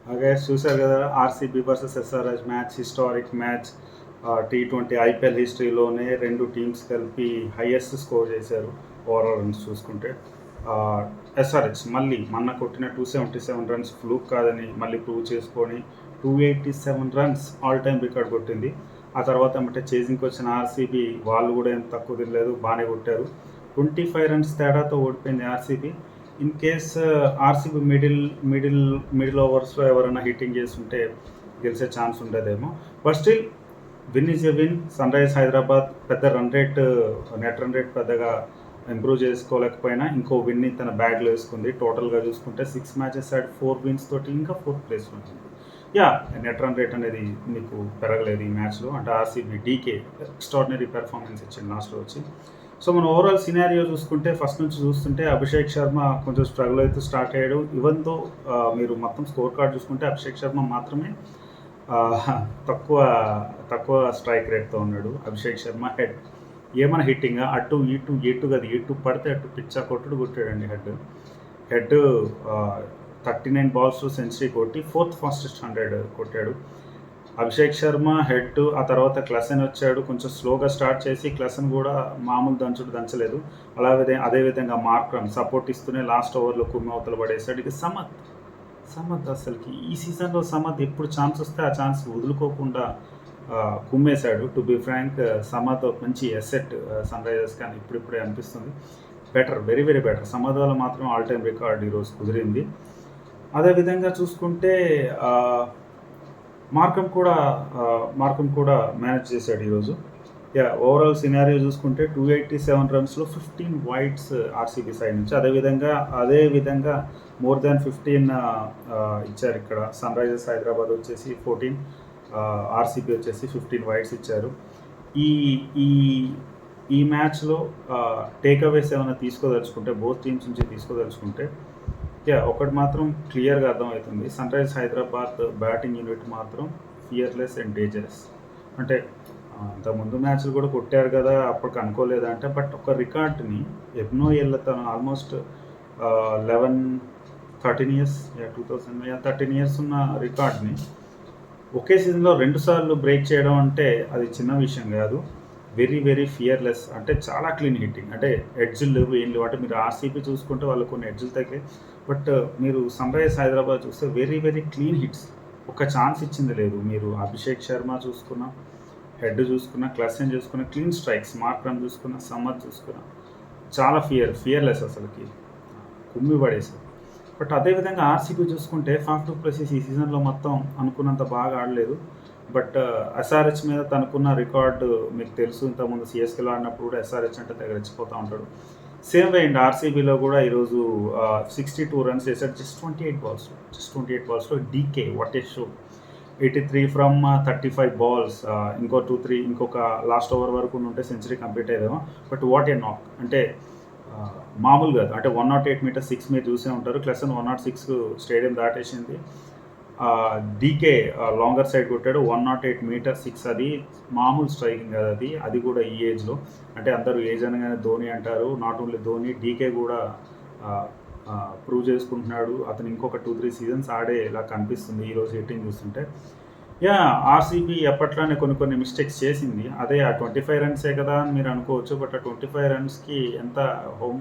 అలాగే చూశారు కదా, RCB versus SRH match, historic match. T20 IPL హిస్టరీలోనే రెండు టీమ్స్ కలిపి హైయెస్ట్ స్కోర్ చేశారు ఓవరాల్ రన్స్ చూసుకుంటే. ఎస్ఆర్హెచ్ మళ్ళీ మొన్న కొట్టిన 277 రన్స్ ఫ్లూక్ కాదని మళ్ళీ ప్రూవ్ చేసుకొని 287 రన్స్ ఆల్ టైమ్ రికార్డ్ కొట్టింది. ఆ తర్వాత అంటే చేజింగ్కి వచ్చిన ఆర్సీబీ వాళ్ళు కూడా ఏం తక్కువ తిరగలేదు, బాగానే కొట్టారు. 25 రన్స్ తేడాతో ఓడిపోయింది RCB. In case RCB middle ఓవర్స్లో ఎవరైనా హిట్టింగ్ చేస్తుంటే గెలిచే ఛాన్స్ ఉండేదేమో. But still win is a win. Sunrisers Hyderabad పెద్ద నెట్ రన్ రేట్ పెద్దగా ఇంప్రూవ్ చేసుకోలేకపోయినా ఇంకో విన్ని తన బ్యాగ్లో వేసుకుంది. టోటల్గా చూసుకుంటే 6 మ్యాచెస్ ఆడి 4 విన్స్ తోటి ఇంకా 4th ప్లేస్లో ఉంటుంది. నెట్ రన్ రేట్ అనేది మీకు పెరగలేదు ఈ మ్యాచ్లో. అంటే ఆర్సీబీ డీకే ఎక్స్ట్రాడినరీ పెర్ఫార్మెన్స్ ఇచ్చింది లాస్ట్లో వచ్చి. సో మనం ఓవరాల్ సినారియో చూసుకుంటే ఫస్ట్ నుంచి చూస్తుంటే అభిషేక్ శర్మ కొంచెం స్ట్రగుల్ అయితే స్టార్ట్ అయ్యాడు. ఈవెన్తో మీరు మొత్తం స్కోర్ కార్డ్ చూసుకుంటే అభిషేక్ శర్మ మాత్రమే తక్కువ స్ట్రైక్ రేట్తో ఉన్నాడు. అభిషేక్ శర్మ హెడ్ ఏమైనా హిట్టింగ్ ఎటు కదా ఎటు పడితే అటు పిచ్చా కొట్టాడండి. హెడ్ 39 బాల్స్లో సెంచరీ కొట్టి 4th ఫాస్టెస్ట్ 100 కొట్టాడు అభిషేక్ శర్మ. హెడ్ ఆ తర్వాత క్లసన్ వచ్చాడు, కొంచెం స్లోగా స్టార్ట్ చేసి క్లసన్ కూడా మామూలు దంచలేదు. అదేవిధంగా మార్క్రమ్ సపోర్ట్ ఇస్తూనే లాస్ట్ ఓవర్లో కుమ్మవతలు పడేశాడు. ఇది సమత్ అసలుకి ఈ సీజన్లో సమత్ ఎప్పుడు ఛాన్స్ వస్తే ఆ ఛాన్స్ వదులుకోకుండా కుమ్మేశాడు. టు బి ఫ్రాంక్, సమత్ మంచి ఎసెట్ సన్ రైజర్స్ కానీ ఇప్పుడిప్పుడే అనిపిస్తుంది. Very very better. సమత్ వల్ల మాత్రం ఆల్ టైమ్ రికార్డ్ ఈరోజు కుదిరింది. అదేవిధంగా చూసుకుంటే మార్కమ్ కూడా మేనేజ్ చేశాడు ఈరోజు. ఓవరాల్ సినారియో చూసుకుంటే 287 రన్స్లో 15 వైడ్స్ ఆర్సీబీ సైడ్ నుంచి. అదేవిధంగా మోర్ దాన్ 15 ఇచ్చారు ఇక్కడ. సన్ రైజర్స్ హైదరాబాద్ వచ్చేసి 14, ఆర్సీబీ వచ్చేసి 15 వైడ్స్ ఇచ్చారు. ఈ మ్యాచ్లో టేక్అవేస్ ఏమైనా తీసుకోదలుచుకుంటే, బోత్ టీమ్స్ నుంచి తీసుకోదలుచుకుంటే ఒకటి మాత్రం క్లియర్గా అర్థమవుతుంది. Sunrisers Hyderabad batting unit మాత్రం ఫియర్లెస్ అండ్ డేంజరస్. అంటే అంతకుముందు మ్యాచ్లు కూడా కొట్టారు కదా, అప్పటికి అనుకోలేదంటే. బట్ ఒక రికార్డ్ని ఎబ్నోయల్ తను ఆల్మోస్ట్ 13 ఇయర్స్ ఉన్న రికార్డ్ని ఒకే సీజన్లో 2 సార్లు బ్రేక్ చేయడం అంటే అది చిన్న విషయం కాదు. Very very fearless. అంటే చాలా క్లీన్ హిట్టింగ్. అంటే ఎడ్జ్లు లేవు, ఏం లేవు. అంటే మీరు ఆర్సీబీ చూసుకుంటే వాళ్ళు కొన్ని ఎడ్జ్లు తగ్గాయి. బట్ మీరు సన్ రైజర్స్ హైదరాబాద్ చూస్తే వెరీ వెరీ క్లీన్ హిట్స్. ఒక ఛాన్స్ ఇచ్చింది లేదు. మీరు అభిషేక్ శర్మ చూసుకున్నా, హెడ్ చూసుకున్నా, క్లసన్ చూసుకున్నా, క్లీన్ స్ట్రైక్స్, మార్క్రమ్ చూసుకున్నా, సమత్ చూసుకున్నా, చాలా ఫియర్లెస్ అసలుకి కుమ్మి పడేసారు. బట్ అదేవిధంగా ఆర్సీబీ చూసుకుంటే ఫాఫ్ డు ప్లెసిస్ ఈ సీజన్లో మొత్తం అనుకున్నంత బాగా ఆడలేదు. బట్ ఎస్ఆర్హెచ్ మీద తనకున్న రికార్డు మీకు తెలుసు. ఇంతకుముందు సిఎస్కేలో ఆడినప్పుడు కూడా ఎస్ఆర్హెచ్ అంటే తెగరెచ్చిపోతూ ఉంటాడు. సేమ్ వే అండ్ ఆర్సీబీలో కూడా ఈరోజు 62 రన్స్ చేశాడు జస్ట్ 28 బాల్స్లో. DK what a show. 83 from 35 balls. ఇంకొక లాస్ట్ ఓవర్ వరకు ఉంటే సెంచరీ కంప్లీట్ అయ్యేదేమో. But what a knock. అంటే మామూలు కాదు. అంటే 108 మీటర్స్ 6 మీరు చూసే ఉంటారు. క్లసన్ 106 స్టేడియం దాటేసింది. డీకే లాంగర్ సైడ్ కొట్టాడు 108 మీటర్స్ 6. అది మామూలు స్ట్రైకింగ్ కాదు. అది కూడా ఈ ఏజ్లో. అంటే అందరూ ఏజ్ అనగానే ధోని అంటారు. నాట్ ఓన్లీ ధోని, డీకే కూడా ప్రూవ్ చేసుకుంటున్నాడు. అతను ఇంకొక 2-3 సీజన్స్ ఆడేలా కనిపిస్తుంది ఈరోజు హిట్టింగ్ చూస్తుంటే. ఆర్సీబీ ఎప్పట్లానే కొన్ని మిస్టేక్స్ చేసింది. అదే ఆ 25 రన్సే కదా అని మీరు అనుకోవచ్చు. బట్ ఆ 25 రన్స్కి ఎంత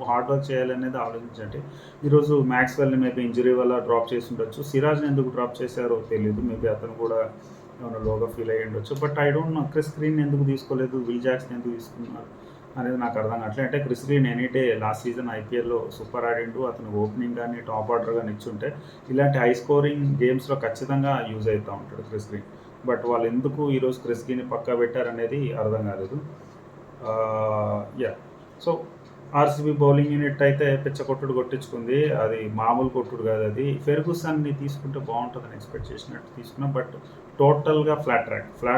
హార్డ్ వర్క్ చేయాలనేది ఆలోచించండి. ఈరోజు మ్యాక్స్వెల్ని మేబీ ఇంజరీ వల్ల డ్రాప్ చేసి ఉండొచ్చు. సిరాజ్ని ఎందుకు డ్రాప్ చేశారో తెలియదు. మేబీ అతను కూడా ఏమైనా లోగా ఫీల్ అయ్యి ఉండొచ్చు. But I don't know Chris green ఎందుకు తీసుకోలేదు, విల్ జాక్సన్ ఎందుకు తీసుకున్నారు అనేది నాకు అర్థం కావట్లేదు. అంటే Chris green any day last season ఐపీఎల్లో సూపర్ ఆడిండు. అతను ఓపెనింగ్ కానీ టాప్ ఆర్డర్ కానీ ఇచ్చుంటే ఇలాంటి హై స్కోరింగ్ గేమ్స్లో ఖచ్చితంగా యూజ్ అవుతూ ఉంటాడు క్రిస్ గ్రీన్. బట్ వాళ్ళు ఎందుకు ఈరోజు క్రిస్ గ్రీన్ని పక్కా పెట్టారనేది అర్థం కాలేదు. సో ఆర్సీబీ బౌలింగ్ యూనిట్ అయితే పిచ్చ కొట్టుడు కొట్టించుకుంది. అది మామూలు కొట్టుడు కాదు. అది ఫెర్గుసన్ని తీసుకుంటే బాగుంటుందని ఎక్స్పెక్ట్ చేసినట్టు తీసుకున్నాం. బట్ టోటల్గా ఫ్లాట్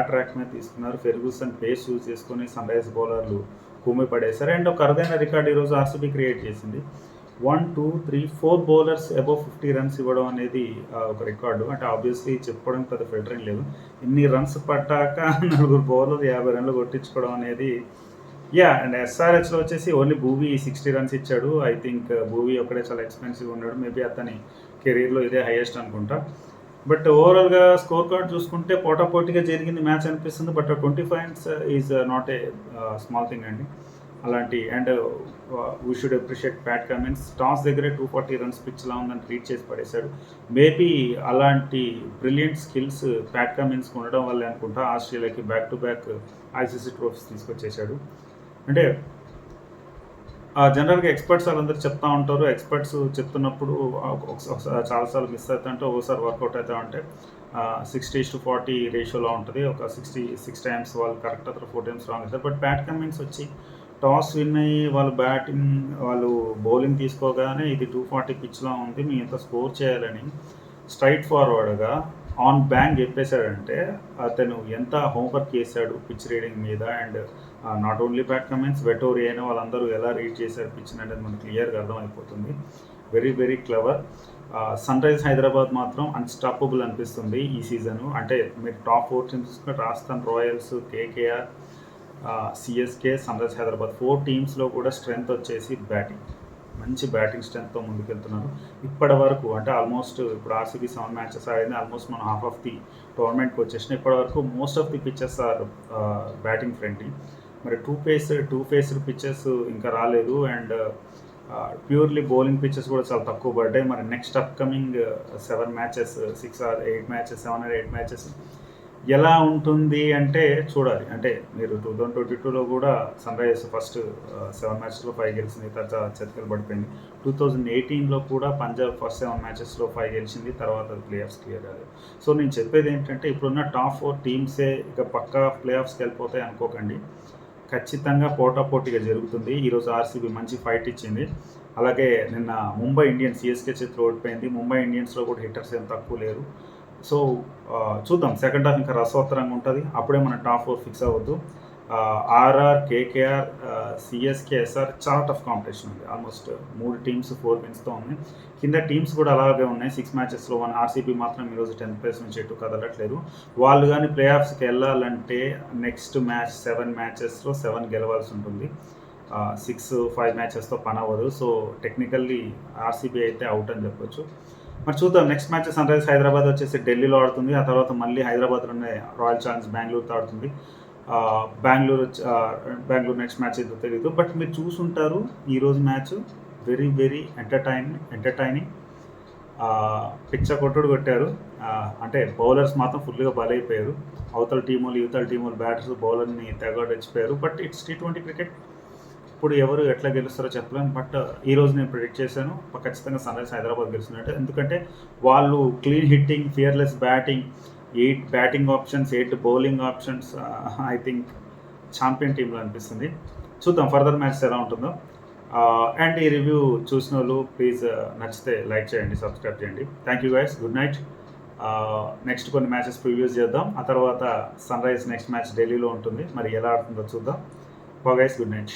ట్రాక్ మీద తీసుకున్నారు. ఫెర్గుసన్ పేస్ యూజ్ చేసుకొని సన్ రైజర్స్ బౌలర్లు కుమ్మి పడేశారు. అండ్ ఒక అరుదైన రికార్డ్ ఈరోజు ఆర్సీబీ క్రియేట్ చేసింది. 1, 2, 3, 4 బౌలర్స్ అబౌవ్ 50 రన్స్ ఇవ్వడం అనేది ఒక రికార్డు. అంటే ఆబ్వియస్లీ చెప్పుకోవడం పెద్ద ఫిల్టరింగ్ లేదు. ఇన్ని రన్స్ పట్టాక 4 బౌలర్లు 50 రన్లు కొట్టించుకోవడం అనేది. అండ్ ఎస్ఆర్హెచ్లో వచ్చేసి ఓన్లీ భూవీ 60 రన్స్ ఇచ్చాడు. ఐ థింక్ భూవీ ఒకడే చాలా ఎక్స్పెన్సివ్ ఉన్నాడు. మేబీ అతని కెరీర్లో ఇదే హైయెస్ట్ అనుకుంటా. బట్ ఓవరాల్‌గా స్కోర్ కార్డ్ చూసుకుంటే పోటాపోటీగా జరిగింది మ్యాచ్ అనిపిస్తుంది. But 25 points is not a small thing అండి. అలాంటి and we should appreciate Pat Cummins. Toss దగ్గరే 240 రన్స్ పిచ్‌లా ఉందని ట్రీట్ చేసి పడేశాడు. మేబీ అలాంటి బ్రిలియంట్ స్కిల్స్ ప్యాట్ కమిన్స్‌కి ఉండడం వల్లే అనుకుంటా ఆస్ట్రేలియాకి back to back ICC trophies తీసుకొచ్చేశాడు. అంటే జనరల్‌గా ఎక్స్‌పర్ట్స్ వాళ్ళందరూ చెప్తా ఉంటారు. ఎక్స్‌పర్ట్స్ చెప్తున్నప్పుడు ఒకసారి చాలాసార్లు మిస్ అవుతుంటే, ఒక్కోసారి వర్కౌట్ అవుతా ఉంటే 60:40 రేషియోలో ఉంటది. ఒక 66 టైమ్స్ వాళ్ళు కరెక్ట్ అవుతారు, 4 టైమ్స్ రాంగ్ అవుతారు. బట్ ప్యాట్ కమిన్స్ వచ్చి టాస్ విన్ అయ్యి వాళ్ళు బౌలింగ్ తీసుకోగానే ఇది 240 పిచ్‌లా ఉంది. మీ ఇంత స్కోర్ చేయాలని స్ట్రైట్ ఫార్వర్డ్‌గా ఆన్ బ్యాంగ్ చెప్పేశాడంటే అతను ఎంత హోంవర్క్ చేశాడు పిచ్ రీడింగ్ మీద. And not only Pat Cummins, Vettori అయినా వాళ్ళందరూ ఎలా రీడ్ చేశారు పిచ్ని అనేది మనకు క్లియర్గా అర్థమైపోతుంది. Very very clever. Sunrise Hyderabad మాత్రం అన్స్టాపబుల్ అనిపిస్తుంది ఈ సీజను. అంటే మీరు టాప్ 4 టీమ్స్ చూసుకుంటే Rajasthan Royals, KKR, CSK, Sunrise Hyderabad 4 టీమ్స్లో కూడా స్ట్రెంగ్త్ వచ్చేసి మంచి బ్యాటింగ్ స్ట్రెంగ్త్తో ముందుకెళ్తున్నారు ఇప్పటి వరకు. అంటే ఆల్మోస్ట్ ఇప్పుడు ఆర్సీబీ 7 మ్యాచెస్ ఆడింది. ఆల్మోస్ట్ మనం హాఫ్ ఆఫ్ ది టోర్నమెంట్కి వచ్చేసినాయి. ఇప్పటి వరకు most of the pitches are batting friendly. మరి టూ ఫేస్డ్ పిచ్చెస్ ఇంకా రాలేదు. అండ్ ప్యూర్లీ బౌలింగ్ పిచ్చెస్ కూడా చాలా తక్కువ పడ్డాయి. మరి next upcoming 7 matches 6 or 8 matches 7 or 8 matches ఎలా ఉంటుంది అంటే చూడాలి. అంటే మీరు 2022లో కూడా సన్ రైజర్స్ ఫస్ట్ 7 మ్యాచెస్లో 5 గెలిచింది, తర్వాత చేతికలు పడిపోయింది. 2018లో కూడా పంజాబ్ ఫస్ట్ 7 మ్యాచెస్లో 5 గెలిచింది, తర్వాత ప్లే ఆఫ్స్ క్లియర్ కాలేదు. సో నేను చెప్పేది ఏంటంటే ఇప్పుడున్న టాప్ 4 టీమ్సే ఇక పక్కా ప్లే ఆఫ్స్కి వెళ్ళిపోతాయి అనుకోకండి. ఖచ్చితంగా పోటాపోటీగా జరుగుతుంది. ఈరోజు ఆర్సీబీ మంచి ఫైట్ ఇచ్చింది. అలాగే నిన్న ముంబై ఇండియన్స్ సిఎస్కే చేతిలో ఓడిపోయింది. ముంబై ఇండియన్స్లో కూడా హిట్టర్స్ ఏం తక్కువ లేరు. సో చూద్దాం, సెకండ్ హాఫ్ ఇంకా రసవత్తరంగా ఉంటుంది. అప్పుడే మన టాప్ 4 ఫిక్స్ అవ్వద్దు. ఆర్ఆర్, కేకేఆర్, సిఎస్కే, ఎస్ఆర్ చాలా టఫ్ కాంపిటీషన్ ఉంది. ఆల్మోస్ట్ 3 టీమ్స్ 4 విన్స్తో ఉన్నాయి. కింద టీమ్స్ కూడా అలాగే ఉన్నాయి. 6 మ్యాచెస్లో 1. ఆర్సీబీ మాత్రం ఈరోజు 10th ప్లేస్ నుంచి ఎటు కదలట్లేదు. వాళ్ళు కానీ ప్లే ఆఫ్స్కి వెళ్ళాలంటే నెక్స్ట్ మ్యాచ్ 7 మ్యాచెస్లో 7 గెలవాల్సి ఉంటుంది. 6-5 మ్యాచెస్తో పని అవ్వదు. సో టెక్నికల్లీ ఆర్సీబీ అయితే అవుట్ అని చెప్పొచ్చు. మరి చూద్దాం. Next match Sunrisers Hyderabad వచ్చేసి ఢిల్లీలో ఆడుతుంది. ఆ తర్వాత మళ్ళీ హైదరాబాద్లోనే రాయల్ ఛాలెంజ్ బెంగళూరుతో ఆడుతుంది. బెంగళూరు నెక్స్ట్ మ్యాచ్ ఏదో తెలియదు. బట్ మీరు చూసుంటారు ఈరోజు మ్యాచ్ వెరీ వెరీ ఎంటర్టైనింగ్. పిచ్చ కొట్టుడు కొట్టారు. అంటే బౌలర్స్ మాత్రం ఫుల్గా బలైపోయారు. అవతల టీములు యువతల టీములు బ్యాటర్స్ బౌలర్ని తెగొచ్చిపోయారు. But it's T20 cricket. ఇప్పుడు ఎవరు ఎట్లా గెలుస్తారో చెప్పలేము. బట్ ఈరోజు నేను ప్రిడిక్ట్ చేశాను ఖచ్చితంగా సన్ రైజర్స్ హైదరాబాద్ గెలుస్తున్నట్టు. ఎందుకంటే వాళ్ళు clean hitting, fearless batting, 8 batting options, 8 bowling options, I think champion టీంలో అనిపిస్తుంది. చూద్దాం ఫర్దర్ మ్యాచ్ ఎలా ఉంటుందో. అండ్ ఈ రివ్యూ చూసిన వాళ్ళు ప్లీజ్ నచ్చితే లైక్ చేయండి, సబ్స్క్రైబ్ చేయండి. Thank you guys, good night. Next కొన్ని మ్యాచెస్ ప్రివ్యూస్ చేద్దాం. ఆ తర్వాత సన్ రైజ్ నెక్స్ట్ మ్యాచ్ ఢిల్లీలో ఉంటుంది. మరి ఎలా ఆడుతుందో చూద్దాం. Guys, good night.